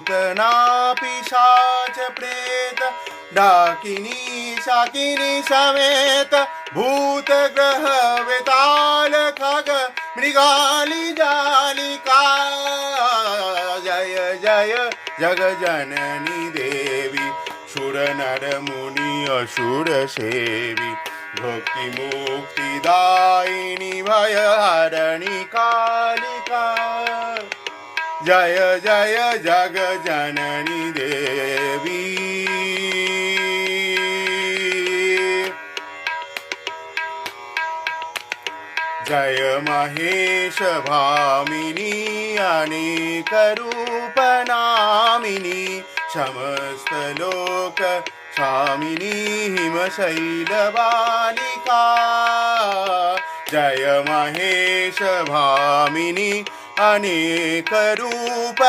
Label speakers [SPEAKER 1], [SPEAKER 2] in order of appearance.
[SPEAKER 1] पूतना पिशाच प्रेत डाकिनी शाकिनी समेत भूत ग्रह वेताल खग मृगाली जालिका जय जय जगजननी देवी सुर नर मुनि असुर सेवी भक्ति मुक्ति दायिनी भय हरणी कालिका जय जय जगजननी देवी जय महेश भामिनी अनेक रूप नामिनी समस्त लोक स्वामिनी हिमशैल बालिका जय महेश भामिनी अनेक रूप